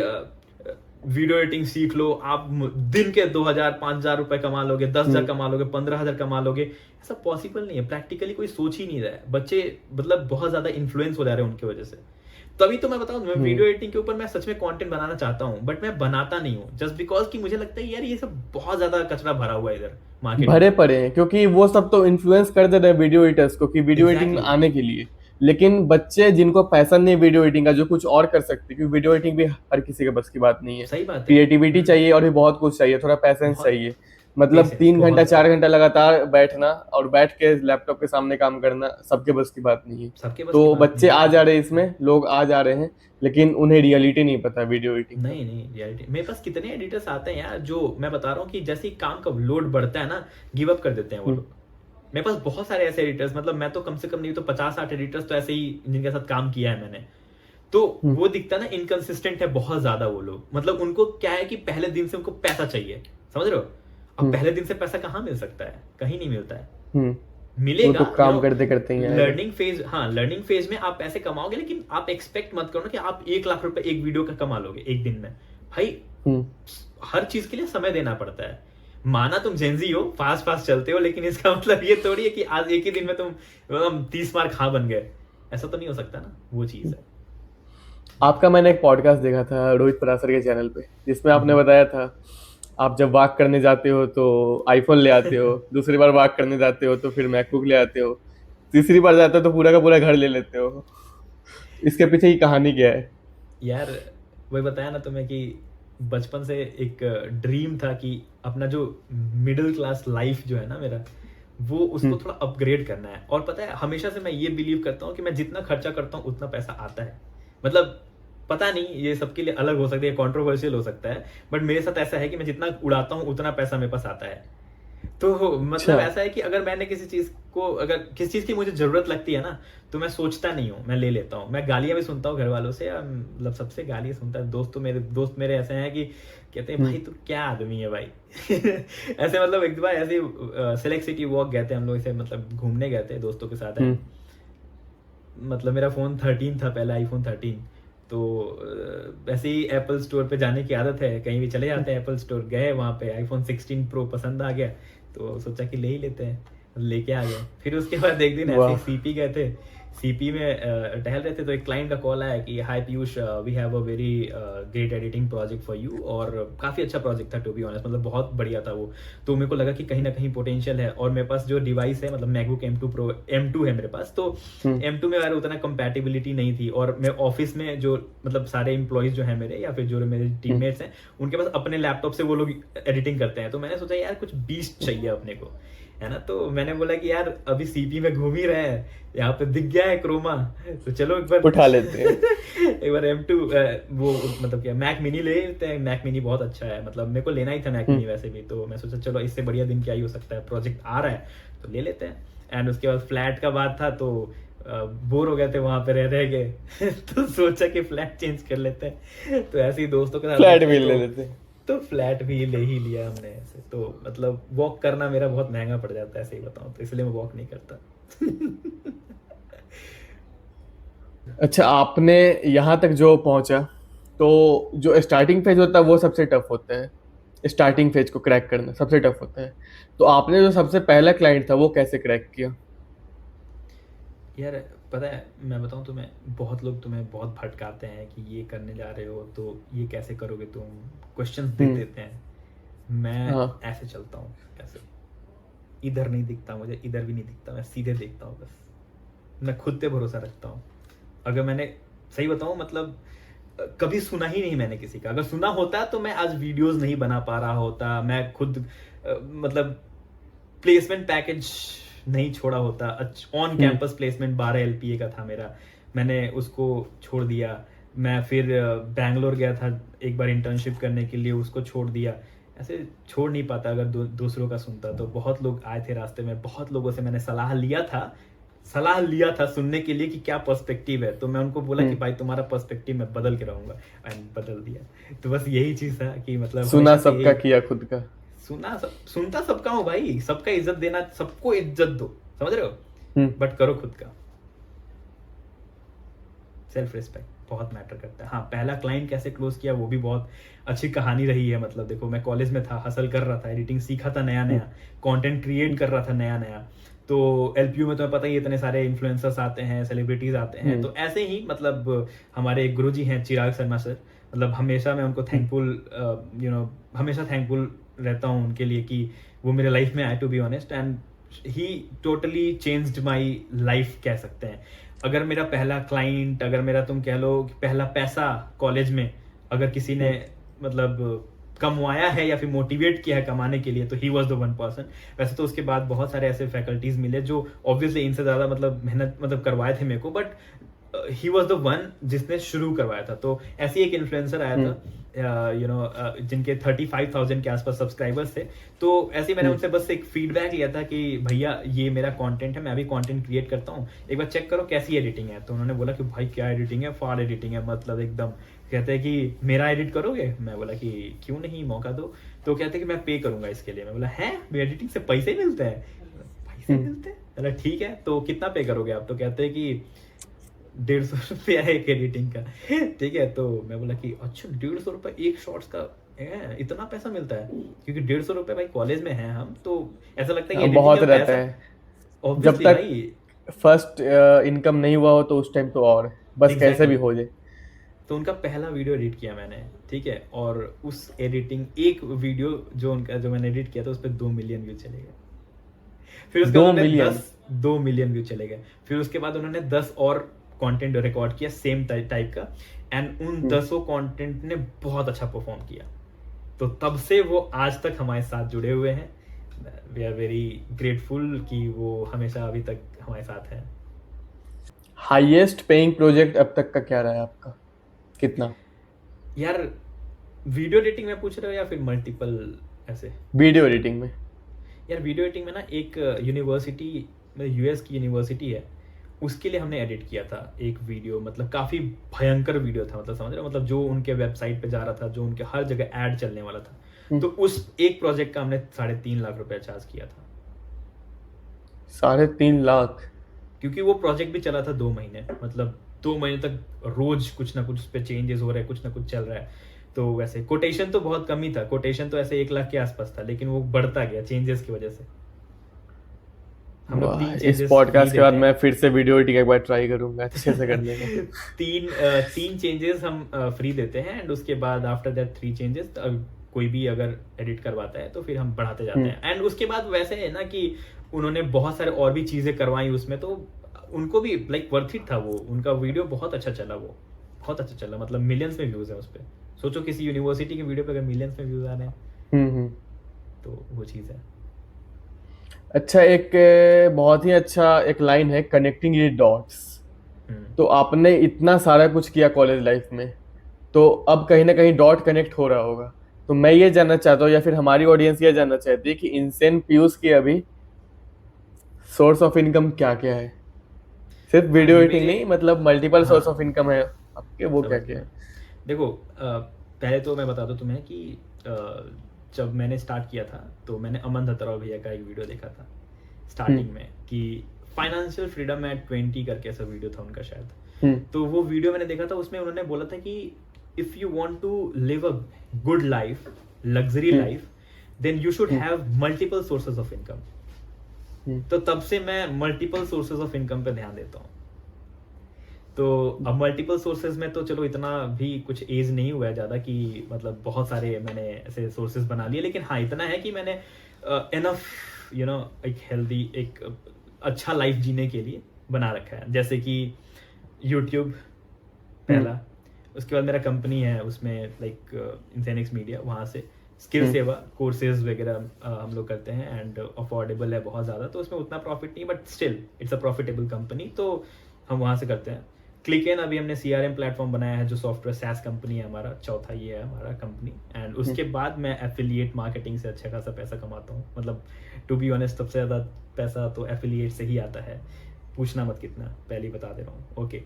वीडियो एडिटिंग सीख लो, आप दिन के 2,000 5,000 रुपए कमा लोगे, 10,000 कमा लोगे, 15,000 कमा लोगे। ऐसा पॉसिबल नहीं है, प्रैक्टिकली कोई सोच ही नहीं रहा है। बच्चे मतलब बहुत ज्यादा इन्फ्लुएंस हो जा रहे हैं उनकी वजह से। तभी तो मैं बताऊं, मैं वीडियो एडिटिंग के ऊपर मैं सच में कंटेंट बनाना चाहता हूं, बट मैं बनाता नहीं हूं, जस्ट बिकॉज कि मुझे लगता है यार ये सब बहुत ज्यादा कचरा भरा हुआ है इधर मार्केट में। भरे पड़े हैं, क्योंकि वो सब तो इन्फ्लुएंस कर दे रहे हैं वीडियो एडिटर्स को कि वीडियो एडिटिंग में एग्जैक्टली आने के लिए। लेकिन बच्चे जिनको पैसा नहीं वीडियो एडिटिंग का, जो कुछ और कर सकते हैं, क्योंकि वीडियो एडिटिंग भी हर किसी के बस की बात नहीं है। सही बात है। क्रिएटिविटी चाहिए और भी बहुत कुछ चाहिए, थोड़ा पैसेंस बहुत चाहिए। मतलब पेशेंस 3 घंटा बहुत ज्यादा, 4 घंटा लगातार बैठना और बैठ के लैपटॉप के सामने काम करना सबके बस की बात नहीं है। सबके बस की तो बात नहीं बच्चे है। आ जा रहे हैं इसमें, लोग आ जा रहे हैं, लेकिन उन्हें रियलिटी नहीं पता वीडियो एडिटिंग का। नहीं नहीं, रियलिटी मेरे पास कितने एडिटर्स आते हैं यार, जो मैं बता रहा हूँ कि जैसे ही काम का लोड बढ़ता है ना, गिव अप कर देते हैं वो हम्म, लोग। मेरे पास बहुत सारे ऐसे एडिटर्स, मतलब मैं तो कम से कम नहीं तो 50-60 एडिटर्स तो ऐसे ही जिनके साथ काम किया है मैंने। तो हम्म, वो दिखता है ना इनकंसिस्टेंट है बहुत ज्यादा वो लोग। मतलब उनको क्या है कि पहले दिन से उनको पैसा चाहिए, समझ रहे हो? अब हम्म, पहले दिन से पैसा कहाँ मिल सकता है? कहीं नहीं मिलता है। हम्म। वो मिलेगा तो काम करते करते ही आएगा। लर्निंग फेज, हाँ लर्निंग फेज में आप पैसे कमाओगे, लेकिन आप एक्सपेक्ट मत करो ना कि आप 1 लाख रुपए एक वीडियो का कमा लोगे एक दिन में। भाई हम्म। हर चीज के लिए समय देना पड़ता है। माना तुम जेंजी हो, फास्ट फास्ट चलते हो, लेकिन इसका मतलब ये थोड़ी है कि आज एक ही दिन में तुम 30 मार्क हाँ बन गए। ऐसा तो नहीं हो सकता ना, वो चीज है। आपका मैंने एक पॉडकास्ट देखा था रोहित परासर के चैनल पे, जिसमें आपने हम्म, बताया था आप जब वॉक करने जाते हो तो आईफोन ले आते हो, दूसरी बार वॉक करने जाते हो तो फिर मैकबुक ले आते हो, तीसरी बार जाते हो तो पूरा का पूरा घर ले लेते हो। इसके पीछे की कहानी क्या है? यार वही बताया ना तुम्हें कि बचपन से एक ड्रीम था कि अपना जो मिडिल क्लास लाइफ जो है ना मेरा, वो उसको हम्म, थोड़ा अपग्रेड करना है। और पता है हमेशा से मैं ये बिलीव करता हूँ कि मैं जितना खर्चा करता हूँ उतना पैसा आता है। मतलब पता नहीं ये सबके लिए अलग हो सकता है, कंट्रोवर्शियल हो सकता है, बट मेरे साथ ऐसा है कि मैं जितना उड़ाता हूँ उतना पैसा मेरे पास आता है। तो अच्छा। मतलब ऐसा है कि अगर मैंने किसी चीज को, अगर किसी चीज की मुझे जरूरत लगती है ना, तो मैं सोचता नहीं हूँ, मैं ले लेता हूँ। मैं गालियां भी सुनता हूँ घर वालों से, या मतलब सबसे गालियां सुनता है। दोस्त मेरे ऐसे हैं कि कहते हैं हम्म, भाई तू क्या आदमी है भाई। ऐसे मतलब एक बार ऐसे सेलेक्ट सिटी वॉक गए थे हम लोग, ऐसे मतलब घूमने गए थे दोस्तों के साथ है। हम्म, मतलब मेरा फोन 13 था, पहला आईफोन 13। तो वैसे ही एप्पल स्टोर पे जाने की आदत है, कहीं भी चले जाते हैं एप्पल स्टोर, गए वहाँ पे आईफोन 16 प्रो पसंद आ गया, तो सोचा कि ले ही लेते हैं, लेके आ गए। फिर उसके बाद एक दिन ऐसे ही वाह। सीपी गए थे, सीपी में टहल रहे थे, तो एक क्लाइंट का कॉल आया कि hi Piyush, we have a very great editing project for you. और काफ़ी अच्छा प्रोजेक्ट था टू बी ऑनेस्ट, मतलब बहुत बढ़िया था वो। तो मेरे को लगा कि कहीं ना कहीं पोटेंशियल है, और मेरे पास जो डिवाइस है, मतलब मैकबुक M2 प्रो M2 है मेरे पास, तो हम्म, M2 में यार उतना कंपैटिबिलिटी नहीं थी। और मैं ऑफिस में जो मतलब सारे एम्प्लॉयज जो है मेरे, या फिर जो मेरे हम्म, टीममेट्स हैं, उनके पास अपने लैपटॉप से वो लोग एडिटिंग करते हैं। तो मैंने सोचा यार कुछ बीस्ट चाहिए अपने को, है ना। तो मैंने बोला कि यार अभी सीपी में घूम ही रहे हैं, यहाँ पे दिख गया है क्रोमा, तो चलो एक बार उठा लेते हैं। एक बार M2 वो मतलब क्या मैक मिनी ले लेते हैं। मैक मिनी बहुत अच्छा है, मतलब मेरे को लेना ही था मैक हम्म, मिनी वैसे भी, तो मैं सोचा चलो इससे बढ़िया दिन क्या ही हो सकता है, प्रोजेक्ट आ रहा है तो ले लेते हैं। एंड उसके बाद फ्लैट का बात था, तो बोर हो गए थे वहां पे रह गए तो सोचा कि फ्लैट चेंज कर लेते हैं। तो ऐसे ही दोस्तों के साथ फ्लैट बैठे भी ले लेते हैं। तो फ्लैट भी ले ही लिया हमने ऐसे। तो मतलब वॉक करना मेरा बहुत महंगा पड़ जाता है, सही बताऊं तो, इसलिए मैं वॉक नहीं करता। अच्छा, आपने यहाँ तक जो पहुंचा, तो जो स्टार्टिंग फेज होता है वो सबसे टफ होता है। स्टार्टिंग फेज को क्रैक करना सबसे टफ होता है। तो आपने जो सबसे पहला क्लाइंट था वो कैसे क्रैक किया? यार पता है मैं बताऊं तुम्हें, बहुत लोग तुम्हें बहुत भटकाते हैं कि ये करने जा रहे हो तो ये कैसे करोगे तुम, क्वेश्चंस दे हम्म। देते हैं। मैं हाँ। ऐसे चलता हूँ, ऐसे इधर नहीं दिखता मुझे, इधर भी नहीं दिखता, मैं सीधे देखता हूँ बस। मैं खुद पे भरोसा रखता हूँ। अगर मैंने, सही बताऊँ मतलब, कभी सुना ही नहीं मैंने किसी का। अगर सुना होता तो मैं आज वीडियोस नहीं बना पा रहा होता, मैं खुद मतलब प्लेसमेंट पैकेज नहीं छोड़ा होता। On hmm, campus placement 12 LPA का था मेरा, मैंने उसको छोड़ दिया। मैं फिर बैंगलोर गया था एक बार इंटर्नशिप करने के लिए, उसको छोड़ दिया। ऐसे छोड़ नहीं पाता अगर दूसरों का सुनता। तो बहुत लोग आए थे रास्ते में, बहुत लोगों से मैंने सलाह लिया था सुनने के लिए कि क्या पर्सपेक्टिव है। तो मैं उनको बोला कि हम्म। भाई तुम्हारा पर्सपेक्टिव मैं बदल के रहूंगा, एंड बदल दिया। तो बस यही चीज था कि मतलब सुना हमेशा से सबका यही, किया खुद का। सुनता सबका हूँ भाई, सबका इज्जत देना, सबको इज्जत दो, समझ रहे हो, हम्म। बट करो खुद का। सेल्फ रिस्पेक्ट बहुत मैटर करता है। हाँ, पहला क्लाइंट कैसे क्लोज किया वो भी बहुत अच्छी कहानी रही है। मतलब देखो, मैं कॉलेज में था, हसल कर रहा था, एडिटिंग सीखा था नया नया, कंटेंट क्रिएट कर रहा था नया नया। तो एलपीयू में तुम्हें पता ही है, इतने सारे इन्फ्लुएंसर्स आते हैं, सेलिब्रिटीज आते हैं। तो ऐसे ही मतलब हमारे एक गुरुजी हैं चिराग शर्मा सर, मतलब हमेशा मैं उनको थैंकफुल हमेशा थैंकफुल रहता हूँ उनके लिए कि वो मेरे लाइफ में आए, to be honest. And he totally changed my life कह सकते हैं। अगर मेरा पहला क्लाइंट, अगर मेरा तुम कह लो कि पहला पैसा कॉलेज में अगर किसी ने मतलब कमवाया है या फिर मोटिवेट किया है कमाने के लिए, तो he was the one person. वैसे तो उसके बाद बहुत सारे ऐसे फैकल्टीज मिले जो ऑब्वियसली इनसे ज़्यादा मतलब मेहनत मतलब करवाए थे मेरे को, but he was the one जिसने शुरू करवाया था। तो ऐसी एक इन्फ्लुएंसर आया था जिनके 35,000 के आसपास सब्सक्राइबर्स थे। तो ऐसे ही मैंने उनसे बस एक फीडबैक लिया था कि भैया ये मेरा कंटेंट है, मैं भी कंटेंट क्रिएट करता हूँ, एक बार चेक करो कैसी एडिटिंग है। तो उन्होंने बोला कि भाई क्या एडिटिंग है, फाड़ एडिटिंग है, मतलब एकदम। कहते हैं कि मेरा एडिट करोगे? मैं बोला कि क्यों नहीं, मौका दो। तो कहते हैं कि मैं पे करूंगा इसके लिए। मैं बोला है, एडिटिंग से पैसे मिलते हैं? पैसे मिलते हैं? बोला ठीक है, तो कितना पे करोगे आप? तो कहते हैं कि 150 रुपया है एक एडिटिंग का। ठीक है, तो मैं बोला कि अच्छा 150 रुपये एक शॉर्ट्स का है, इतना पैसा मिलता है? क्योंकि 150 रुपये भाई कॉलेज में है हम, तो ऐसा लगता है कि बहुत एडिटिंग का रहता पैसा है जब ऑब्वियसली तक भाई। फर्स्ट इनकम नहीं हुआ हो, तो उस टाइम तो और बस कैसे भी एग्जैक्टली हो जाए। तो उनका पहला वीडियो एडिट किया मैंने, ठीक है, और उस एडिटिंग एक वीडियो जो मैंने एडिट किया था उस पर 2 मिलियन व्यू चले गए। फिर उसके बाद 2 उन्होंने मिलियन 2 मिलियन व्यू चले गए। फिर उसके बाद उन्होंने 10 और कंटेंट रिकॉर्ड किया सेम टाइप का, एंड उन 10 कंटेंट ने बहुत अच्छा परफॉर्म किया। तो तब से वो आज तक हमारे साथ जुड़े हुए हैं। वी आर वेरी ग्रेटफुल कि वो हमेशा अभी तक हमारे साथ है। हाईएस्ट पेइंग प्रोजेक्ट अब तक का क्या रहा है आपका? कितना? यार वीडियो एडिटिंग में पूछ रहे हो या फिर मल्टीपल ऐसे? वीडियो एडिटिंग में। यार वीडियो एडिटिंग में ना एक यूनिवर्सिटी, यूएस की यूनिवर्सिटी है, उसके लिए हमने एडिट किया था एक वीडियो। मतलब काफ़ी भयंकर वीडियो था, मतलब समझ रहे हो, मतलब जो उनके वेबसाइट पे जा रहा था, जो उनके हर जगह ऐड चलने वाला था। तो उस एक प्रोजेक्ट का हमने 3.5 लाख रुपया चार्ज किया था। 3.5 लाख? क्योंकि वो प्रोजेक्ट भी चला था 2 महीने, मतलब 2 महीने तक रोज कुछ ना कुछ उस पर चेंजेस हो रहे हैं, कुछ ना कुछ चल रहा है। तो वैसे कोटेशन तो बहुत कम ही था, कोटेशन तो ऐसे 1 लाख के आसपास था, लेकिन वो बढ़ता गया चेंजेस की वजह से। हम लोग 3 इस चेंजेस पॉडकास्ट के बाद मैं फिर से वीडियो एडिटिंग एक बार ट्राई करूंगा अच्छे से करने का। तीन चेंजेस हम फ्री देते हैं, एंड उसके बाद आफ्टर दैट 3 चेंजेस कोई भी अगर एडिट करवाता है तो फिर हम बढ़ाते जाते हैं। एंड उसके बाद वैसे है ना कि उन्होंने बहुत सारे और भी चीजें करवाई उसमें, तो उनको भी लाइक वर्थ इट था। वो उनका वीडियो बहुत अच्छा चला, वो बहुत अच्छा चला, मतलब मिलियंस में व्यूज है उस पर। सोचो किसी यूनिवर्सिटी के वीडियो पे अगर मिलियंस में व्यूज आ रहे हैं, तो वो चीज़ है। अच्छा, एक बहुत ही अच्छा एक लाइन है, कनेक्टिंग ये डॉट्स। तो आपने इतना सारा कुछ किया कॉलेज लाइफ में, तो अब कहीं ना कहीं डॉट कनेक्ट हो रहा होगा। तो मैं ये जानना चाहता हूँ, या फिर हमारी ऑडियंस ये जानना चाहती है कि इनसेन पीयूष की अभी सोर्स ऑफ इनकम क्या क्या है? सिर्फ वीडियो एडिटिंग नहीं, मतलब मल्टीपल सोर्स ऑफ इनकम है आपके, वो क्या क्या है? देखो पहले तो मैं बता दूं तुम्हें कि जब मैंने स्टार्ट किया था तो मैंने अमन दत्तराव भैया का एक वीडियो देखा था स्टार्टिंग में, कि फाइनेंशियल फ्रीडम एट 20 करके ऐसा वीडियो था उनका शायद। तो वो वीडियो मैंने देखा था, उसमें उन्होंने बोला था कि if you want to live a good life, luxury life, then you should have multiple sources of income. तो तब से मैं मल्टीपल सोर्सेज ऑफ इनकम पे ध्यान देता हूँ। तो अब मल्टीपल सोर्सेज में तो चलो इतना भी कुछ एज नहीं हुआ है ज़्यादा कि मतलब बहुत सारे मैंने ऐसे सोर्सेज बना लिए, लेकिन हाँ इतना है कि मैंने एनफ एक हेल्दी, एक अच्छा लाइफ जीने के लिए बना रखा है। जैसे कि यूट्यूब पहला, उसके बाद मेरा कंपनी है उसमें लाइक इंसेनिक्स मीडिया, वहाँ से स्किल सेवा कोर्सेज वगैरह हम लोग करते हैं, एंड अफोर्डेबल है बहुत ज़्यादा, तो उसमें उतना प्रॉफिट नहीं, but still it's a profitable company, तो हम वहाँ से करते हैं। क्लिकइन अभी हमने CRM प्लेटफॉर्म बनाया है, जो सॉफ्टवेयर SaaS कंपनी है हमारा, चौथा ये है हमारा कंपनी। एंड उसके बाद मैं एफिलिएट मार्केटिंग से अच्छा खासा पैसा कमाता हूँ, मतलब टू बी ऑनेस्ट सबसे ज़्यादा पैसा तो एफिलिएट से ही आता है, पूछना मत कितना, पहले ही बता दे रहा हूँ। ओके,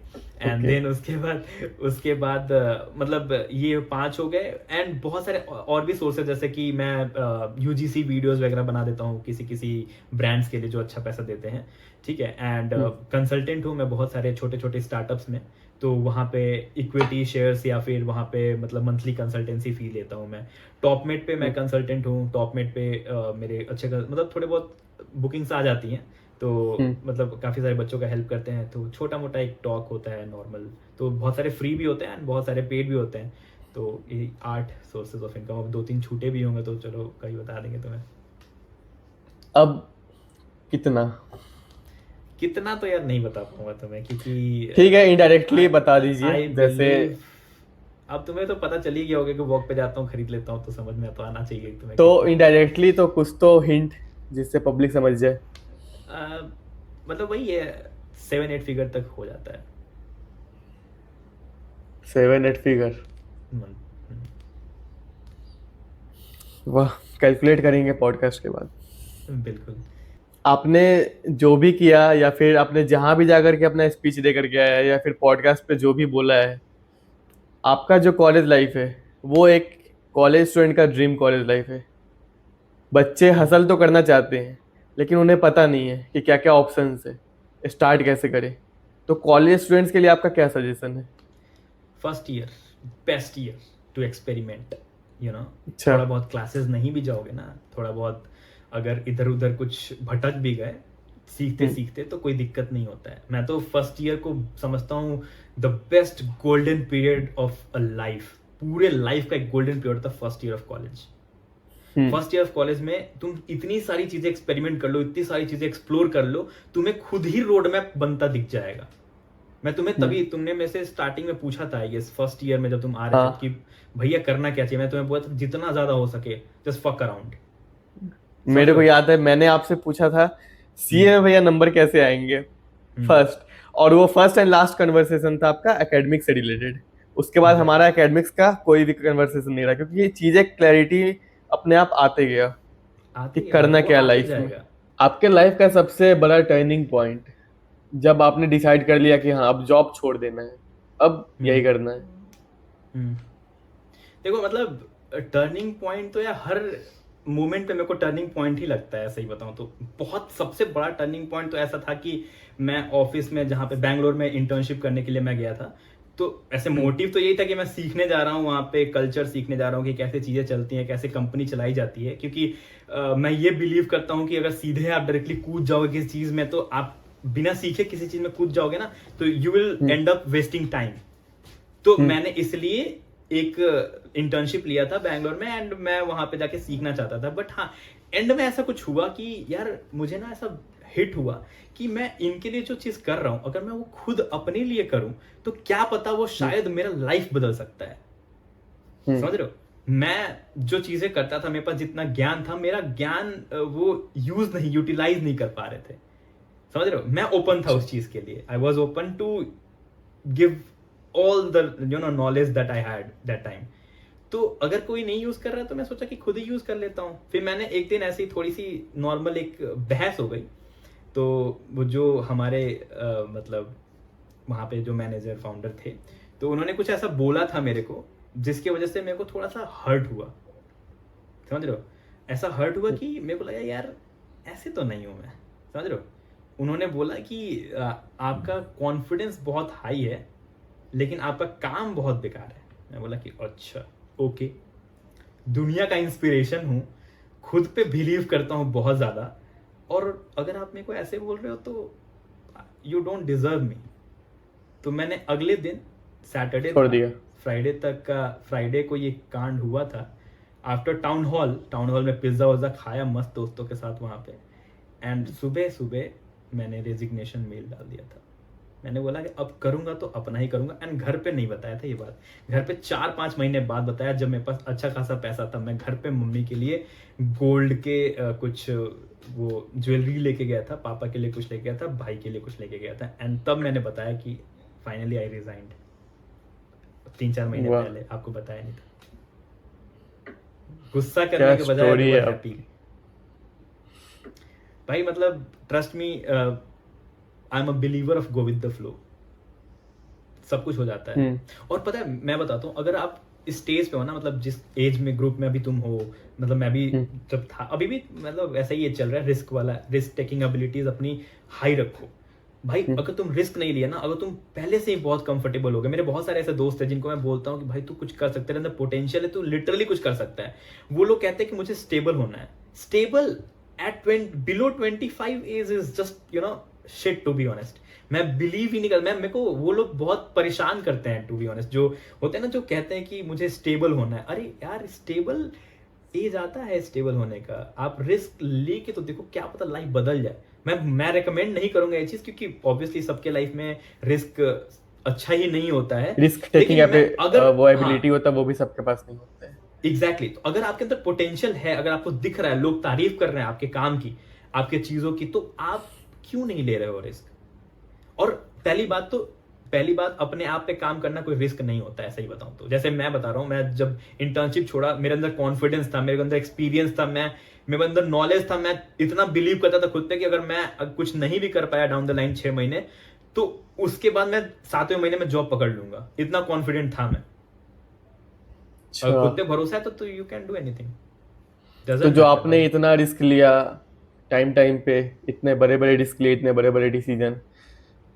एंड देन उसके बाद मतलब ये 5 हो गए, एंड बहुत सारे और भी सोर्सेज, जैसे कि मैं UGC वीडियोस वगैरह बना देता हूँ किसी ब्रांड्स के लिए जो अच्छा पैसा देते हैं, ठीक है। एंड कंसल्टेंट हूँ मैं बहुत सारे छोटे छोटे स्टार्टअप्स में, तो वहाँ पे इक्विटी शेयर्स या फिर वहाँ पे मतलब मंथली कंसल्टेंसी फी लेता हूँ मैं। टॉपमेट पे मैं कंसल्टेंट हूँ, टॉपमेट पे मेरे अच्छे मतलब थोड़े बहुत बुकिंग्स आ जाती हैं, तो मतलब काफ़ी सारे बच्चों का हेल्प करते हैं, तो छोटा मोटा एक टॉक होता है नॉर्मल। तो बहुत सारे फ्री भी होते हैं, बहुत सारे पेड भी होते हैं। तो ये 8 सोर्सेज ऑफ इनकम। अब 2-3 छूटे भी होंगे तो चलो कभी बता देंगे तुम्हें। अब कितना? कितना तो यार नहीं बता पाऊंगा तुम्हें, क्योंकि ठीक है, इनडायरेक्टली बता दीजिए। आई जैसे बिलीव अब तुम्हें तो पता चल ही गया होगा कि वॉक पे जाता हूँ खरीद लेता हूँ, तो समझ में तो आना चाहिए तुम्हें तो कितना। इनडायरेक्टली तो कुछ तो हिंट जिससे पब्लिक समझ जाए। मतलब वही है, 7-8 फिगर तक हो जाता है 7-8 फिगर? month। वाह, कैलकुलेट करेंगे पॉडकास्ट के बाद। बिल्कुल। आपने जो भी किया या फिर आपने जहां भी जाकर के अपना स्पीच दे करके आया या फिर पॉडकास्ट पे जो भी बोला है, आपका जो कॉलेज लाइफ है वो एक कॉलेज स्टूडेंट का ड्रीम कॉलेज लाइफ है। बच्चे हसल तो करना चाहते हैं लेकिन उन्हें पता नहीं है कि क्या क्या ऑप्शंस है, स्टार्ट कैसे करें। तो कॉलेज स्टूडेंट्स के लिए आपका क्या सजेशन है? First year best year to experiment, you know. अच्छा। थोड़ा बहुत क्लासेस नहीं भी जाओगे ना, थोड़ा बहुत अगर इधर उधर कुछ भटक भी गए सीखते सीखते, तो कोई दिक्कत नहीं होता है। मैं तो फर्स्ट ईयर को समझता हूँ the best golden period of a life. पूरे लाइफ का एक गोल्डन पीरियड था first year of college. First year of college में तुम इतनी सारी चीजें एक्सपेरिमेंट कर लो, इतनी सारी चीजें एक्सप्लोर कर लो, तुम्हें खुद ही रोड मैप बनता दिख जाएगा। मैं तुम्हें तभी, तुमने मेरे से स्टार्टिंग में पूछा था ये फर्स्ट ईयर में जब तुम आ रहे थे हाँ। कि भैया करना क्या चाहिए, मैं तुम्हें बोला था जितना ज्यादा हो सके जस्ट फक अराउंड। मेरे को याद है मैंने आपसे पूछा था सीए में भैया नंबर कैसे आएंगे फर्स्ट, और वो फर्स्ट एंड लास्ट कन्वर्सेशन था आपका एकेडमिक से रिलेटेड। उसके बाद हमारा एकेडमिक्स का कोई भी कन्वर्सेशन नहीं रहा, क्योंकि ये चीजें क्लैरिटी अपने आप आते गया कि करना क्या लाइफ में। आपके लाइफ का सबसे बड़ा टर्निंग पॉइंट जब आपने डिसाइड कर लिया कि हाँ अब जॉब छोड़ देना है, अब यही करना है। देखो मतलब टर्निंग पॉइंट तो यार हर मोमेंट पे मेरे को टर्निंग पॉइंट ही लगता है, सही बताऊं तो। बहुत सबसे बड़ा टर्निंग पॉइंट तो ऐसा था कि मैं ऑफिस में जहाँ पे बैंगलोर में इंटर्नशिप करने के लिए मैं गया था, तो ऐसे मोटिव तो यही था कि मैं सीखने जा रहा हूँ, वहाँ पे कल्चर सीखने जा रहा हूँ कि कैसे चीज़ें चलती हैं, कैसे कंपनी चलाई जाती है। क्योंकि मैं ये बिलीव करता हूँ कि अगर सीधे आप डायरेक्टली कूद जाओगे किसी चीज़ में, तो आप बिना सीखे किसी चीज़ में कूद जाओगे ना, तो you will and up wasting time. तो मैंने इसलिए एक इंटर्नशिप लिया था बैंगलोर में, एंड मैं वहां पे जाके सीखना चाहता था। बट हाँ, एंड में ऐसा कुछ हुआ कि यार मुझे ना ऐसा हिट हुआ कि मैं इनके लिए जो चीज कर रहा हूं, अगर मैं वो खुद अपने लिए करूं तो क्या पता वो शायद मेरा लाइफ बदल सकता है। समझ रहे हो? मैं जो चीजें करता था, मेरे पास जितना ज्ञान था, मेरा ज्ञान वो यूटिलाइज नहीं कर पा रहे थे। समझ रहे हो? मैं ओपन था उस चीज के लिए। I was open to give all the knowledge that I had that time। तो अगर कोई नहीं यूज कर रहा है तो मैं सोचा कि खुद ही यूज कर लेता हूँ। फिर मैंने एक दिन ऐसी थोड़ी सी नॉर्मल एक बहस हो गई, तो वो जो हमारे मतलब वहाँ पे जो मैनेजर फाउंडर थे, तो उन्होंने कुछ ऐसा बोला था मेरे को, जिसकी वजह से मेरे को थोड़ा सा हर्ट हुआ। समझ रहे हो? ऐसा हर्ट हुआ कि मेरे को लगा यार ऐसे तो नहीं हूँ मैं। समझ रहे हो? उन्होंने बोला कि आपका कॉन्फिडेंस बहुत हाई है लेकिन आपका काम बहुत बेकार है। मैं बोला कि अच्छा ओके, दुनिया का इंस्पिरेशन हूँ, खुद पे बिलीव करता हूँ बहुत ज़्यादा, और अगर आप मेरे को ऐसे बोल रहे हो तो यू डोंट डिजर्व मी। तो मैंने अगले दिन सैटरडे छोड़ दिया। फ्राइडे को ये कांड हुआ था। आफ्टर टाउन हॉल में पिज्ज़ा वज़्ज़ा खाया मस्त दोस्तों के साथ वहाँ पे, एंड सुबह मैंने रेजिग्नेशन मेल डाल दिया था। मैंने बोला कि अब करूंगा तो अपना ही करूंगा, एंड घर पे नहीं बताया था ये बात। घर पे 4-5 महीने बाद बताया, जब मेरे पास अच्छा खासा पैसा था। मैं घर पे मम्मी के लिए गोल्ड के कुछ वो ज्वेलरी लेके गया था, पापा के लिए कुछ लेके गया था, भाई के लिए कुछ लेके गया था, एंड तब मैंने बताया कि फाइनली आई रिजाइंड। 3-4 महीने पहले, आपको बताया नहीं था। गुस्सा करने के बजाय हैप्पी। भाई मतलब trust me, I am a believer of go with the flow. सब कुछ हो जाता है। और पता है मैं बताता हूँ, अगर आप इस स्टेज पे हो ना, मतलब जिस एज में ग्रुप में अभी तुम हो, मतलब मैं भी जब था, अभी भी मतलब ऐसा ही चल रहा है, रिस्क वाला, रिस्क टेकिंग एबिलिटीज अपनी हाई रखो। भाई अगर तुम रिस्क नहीं लिया ना, अगर तुम पहले से ही बहुत कंफर्टेबल हो गए, मेरे बहुत सारे ऐसे दोस्त हैं जिनको मैं बोलता हूँ कि भाई तू कुछ कर सकता है, अंदर पोटेंशियल है, तू लिटरली कुछ कर सकता है, वो लोग कहते हैं कि मुझे स्टेबल होना है। Stable at below 25 age is just shit, to be honest. मैं बिलीव ही नहीं कर, मैं मेरे को वो लोग बहुत परेशान करते हैं टू बी ऑनेस्ट, जो होते हैं ना, जो कहते हैं कि मुझे स्टेबल होना है। अरे यार, स्टेबल एज आता है स्टेबल होने का, आप रिस्क लेके तो देखो, क्या पता लाइफ बदल जाए। मैं रेकमेंड नहीं करूंगा ये चीज, क्योंकि ऑब्वियसली सबके लाइफ में रिस्क अच्छा ही नहीं होता है, रिस्क टेकिंग यहाँ पे अगर वो एबिलिटी होता है, वो भी सबके पास नहीं होता है। एग्जैक्टली तो अगर आपके अंदर पोटेंशियल है, अगर आपको दिख रहा है, लोग तारीफ कर रहे हैं आपके काम की, आपके चीजों की, तो आप क्यों नहीं ले रहे हो रिस्क? और पहली बात अपने आप पे काम करना कोई रिस्क नहीं होता है, सही बताऊं तो। जैसे मैं बता रहा हूं, मैं जब इंटर्नशिप छोड़ा, मेरे अंदर कॉन्फिडेंस था, मेरे अंदर एक्सपीरियंस था, मेरे अंदर नॉलेज था, मैं इतना बिलीव करता था खुद पे कि अगर मैं कुछ नहीं भी कर पाया डाउन द लाइन 6 महीने, तो उसके बाद मैं 7वें महीने में जॉब पकड़ लूंगा, इतना कॉन्फिडेंट था मैं। अगर खुद पे भरोसा है तो यू कैन डू एनीथिंग। तो जो आपने इतना रिस्क लिया टाइम पे, इतने बड़े बड़े रिस्क लिए, इतने बड़े बड़े डिसीजन,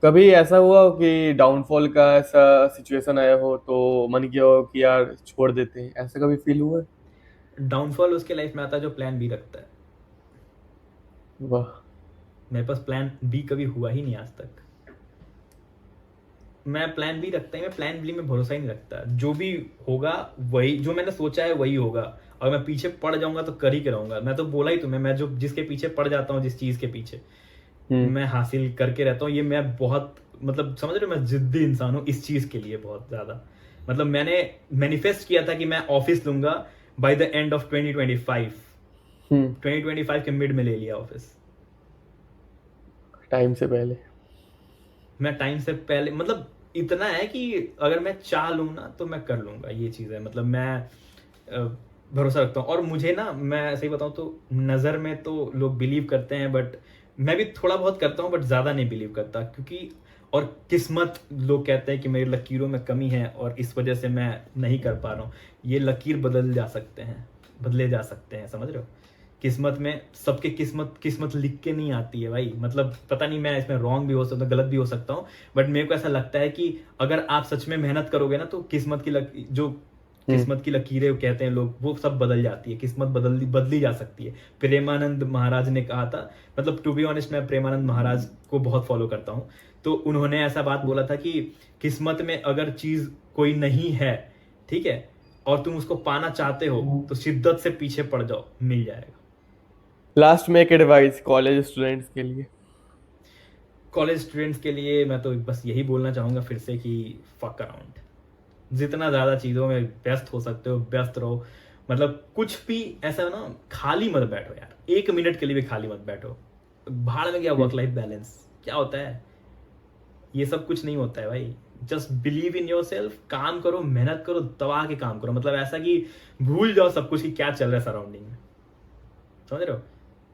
कभी ऐसा हुआ हो कि डाउनफॉल का ऐसा सिचुएशन आया हो तो मन किया हो कि यार छोड़ देते हैं, ऐसा कभी फील हुआ है? डाउनफॉल उसके लाइफ में आता है जो प्लान बी रखता है। वाह। मेरे पास प्लान बी कभी हुआ ही नहीं आज तक। मैं प्लान बी रखता ही, मैं प्लान बी में भरोसा ही नहीं रखता। जो भी होगा वही, जो मैंने सोचा है वही होगा। अगर मैं पीछे पड़ जाऊंगा तो कर ही रहूंगा। मैं तो बोला ही तुम्हें, मैं जो जिसके पीछे पड़ जाता हूँ, जिस चीज के पीछे मैं हासिल करके रहता हूँ। ये मैं बहुत, मतलब समझ रहे हो, मैं जिद्दी इंसान हूँ इस चीज के लिए बहुत ज्यादा। मतलब मैंने मैनिफेस्ट किया था कि मैं ऑफिस लूंगा बाय द एंड ऑफ 2025। 2025 के मिड में ले लिया ऑफिस। टाइम से पहले। मैं टाइम से पहले, मतलब इतना है कि अगर मैं चाह लूँ ना तो मैं कर लूंगा, ये चीज़ है। मतलब मैं भरोसा रखता हूँ। और मुझे ना, मैं सही बताऊँ तो नज़र में तो लोग बिलीव करते हैं, बट मैं भी थोड़ा बहुत करता हूँ, बट ज़्यादा नहीं बिलीव करता। क्योंकि और किस्मत, लोग कहते हैं कि मेरी लकीरों में कमी है और इस वजह से मैं नहीं कर पा रहा हूँ। ये लकीर बदले जा सकते हैं, समझ रहे हो। किस्मत में सबके किस्मत लिख के नहीं आती है भाई। मतलब पता नहीं, मैं इसमें रॉन्ग भी हो सकता हूँ, गलत भी हो सकता हूँ, बट मेरे को ऐसा लगता है कि अगर आप सच में मेहनत करोगे ना, तो किस्मत की लकीरें कहते हैं लोग, वो सब बदल जाती है। किस्मत बदली जा सकती है। प्रेमानंद महाराज ने कहा था, मतलब टू बी ऑनेस्ट मैं प्रेमानंद महाराज को बहुत फॉलो करता हूँ, तो उन्होंने ऐसा बात बोला था कि किस्मत में अगर चीज कोई नहीं है, ठीक है, और तुम उसको पाना चाहते हो, तो शिद्दत से पीछे पड़ जाओ, मिल जाएगा। लास्ट में एक एडवाइस कॉलेज स्टूडेंट्स के लिए। कॉलेज स्टूडेंट्स के लिए मैं तो बस यही बोलना चाहूँगा फिर से कि फक अराउंड। जितना ज़्यादा चीज़ों में व्यस्त हो सकते हो व्यस्त रहो। मतलब कुछ भी ऐसा ना, खाली मत बैठो यार, 1 मिनट के लिए भी खाली मत बैठो। भाड़ में गया वर्क लाइफ बैलेंस, क्या होता है? ये सब कुछ नहीं होता है भाई। Just believe in your self, काम करो, मेहनत करो, दबा के काम करो। मतलब ऐसा कि भूल जाओ सब कुछ कि क्या चल रहा है सराउंडिंग में, समझ रहे हो।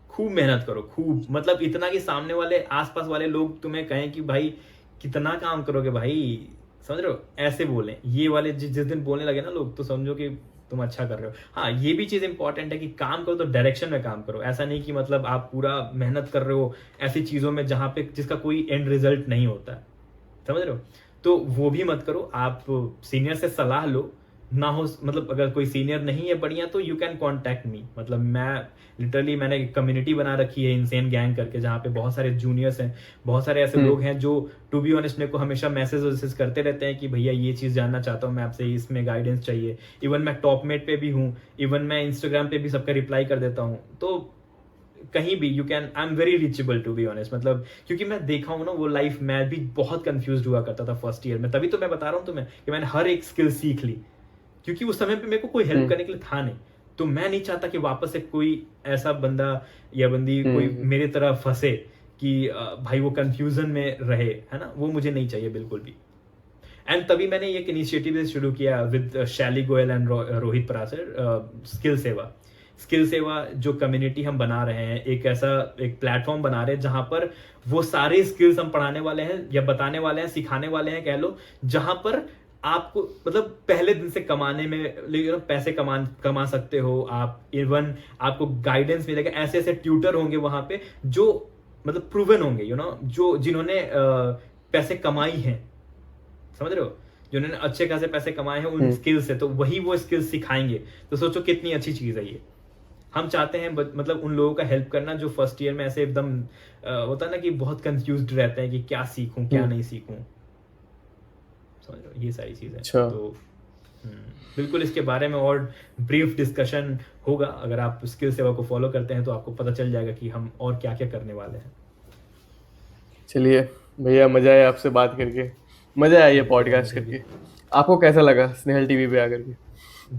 खूब मेहनत करो, खूब, मतलब इतना कि सामने वाले आसपास वाले लोग तुम्हें कहें कि भाई कितना काम करोगे भाई, समझ रहे हो। ऐसे बोले ये वाले, जिस दिन बोलने लगे ना लोग, तो समझो कि तुम अच्छा कर रहे हो। हाँ, ये भी चीज इंपॉर्टेंट है कि काम करो तो डायरेक्शन में काम करो। ऐसा नहीं कि मतलब आप पूरा मेहनत कर रहे हो ऐसी चीजों में जहां पे जिसका कोई एंड रिजल्ट नहीं होता है, समझ रहे हो। तो वो भी मत करो। आप सीनियर से सलाह लो, ना हो मतलब अगर कोई सीनियर नहीं है बढ़िया, तो यू कैन कॉन्टैक्ट मी। मतलब मैंने एक कम्युनिटी बना रखी है इंसेन गैंग करके, जहाँ पे बहुत सारे जूनियर्स हैं, बहुत सारे ऐसे लोग हैं जो टू बी ऑनेस्ट मेरे को हमेशा मैसेज करते रहते हैं कि भैया ये चीज़ जानना चाहता हूँ मैं आपसे, इसमें गाइडेंस चाहिए। इवन मैं टॉपमेट पे भी हूँ, इवन मैं इंस्टाग्राम पे भी सबका रिप्लाई कर देता हूँ। तो कहीं भी you can, I am very reachable to be honest. मतलब क्योंकि मैं देखा हूँ ना वो लाइफ, मैं भी बहुत कंफ्यूज हुआ करता था फर्स्ट ईयर में। तभी तो मैं बता रहा हूँ तुम्हें कि मैंने हर एक स्किल सीख ली, क्योंकि उस समय पे मेरे को कोई हेल्प करने के लिए था नहीं। तो मैं नहीं चाहता कि वापस से कोई ऐसा बंदा या बंदी कोई मेरे तरह फंसे कि भाई वो कंफ्यूजन में रहे, है ना। वो मुझे नहीं चाहिए बिल्कुल भी। एंड तभी मैंने एक इनिशिएटिव शुरू किया विद शैली गोयल एंड रोहित परासर, स्किल सेवा जो कम्युनिटी हम बना रहे हैं, एक ऐसा एक प्लेटफॉर्म बना रहे हैं जहां पर वो सारे स्किल्स हम पढ़ाने वाले हैं या बताने वाले हैं, सिखाने वाले हैं कह लो, जहां पर आपको मतलब पहले दिन से कमाने में पैसे कमा सकते हो आप। इवन आपको गाइडेंस मिलेगा, ऐसे ऐसे ट्यूटर होंगे वहां पे जो मतलब प्रूवन होंगे, यू नो, जो जिन्होंने पैसे कमाई हैं, समझ रहे हो, जिन्होंने अच्छे खासे पैसे कमाए हैं उन स्किल से, तो वही वो स्किल सिखाएंगे। तो सोचो कितनी अच्छी चीज है ये। हम चाहते हैं मतलब उन लोगों का हेल्प करना जो फर्स्ट ईयर में ऐसे एकदम होता है ना कि बहुत कंफ्यूज्ड रहते हैं कि क्या सीखूं क्या नहीं सीखूं, समझ रहे हो, ये सारी चीजें। अच्छा। तो बिल्कुल इसके बारे में और ब्रीफ डिस्कशन होगा। अगर आप स्किल सेवा को फॉलो करते हैं तो आपको पता चल जाएगा कि हम और क्या क्या करने वाले हैं। चलिए भैया, मजा आया आपसे बात करके, मजा आया ये पॉडकास्ट मुझे भी करके। आपको कैसा लगा स्नेहल टीवी पे आकर के?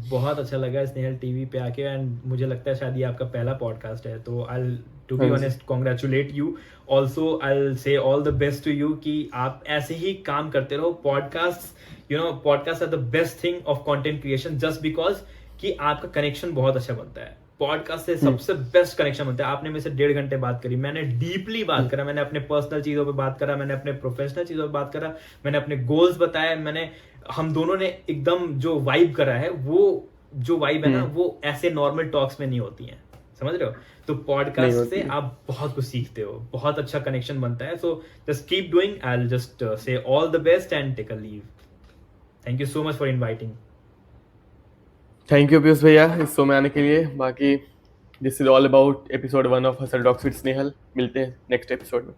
बहुत अच्छा लगा स्नेहल टीवी पे आके, एंड मुझे लगता है शायद ये आपका पहला पॉडकास्ट है, तो आई टू बी हाँ जी। Honest congratulate you. Also I say all the best to you कि आप ऐसे ही काम करते रहो। Podcast, you know, podcast are the best thing of content creation, just because कि आपका कनेक्शन बहुत अच्छा बनता है। पॉडकास्ट से सबसे बेस्ट कनेक्शन बनता है। आपने मेरे से 1.5 घंटे बात करी, मैंने डीपली बात करा, मैंने अपने पर्सनल चीजों पे बात करा, मैंने अपने प्रोफेशनल चीजों पे बात करा, मैंने अपने गोल्स बताए, मैंने, हम दोनों ने एकदम जो वाइब करा है, वो जो वाइब है ना, वो ऐसे नॉर्मल टॉक्स में नहीं होती है, समझ रहे हो। तो नहीं पॉडकास्ट होती से है। आप बहुत कुछ सीखते हो, बहुत अच्छा कनेक्शन बनता है। So just keep doing, I will just say all the best and take a leave. Thank you so much for inviting. Thank you Piyush भैया इस शो में आने के लिए। बाकी this is all about episode 1 of Hustle Talks with Snehal. मिलते हैं next episode में।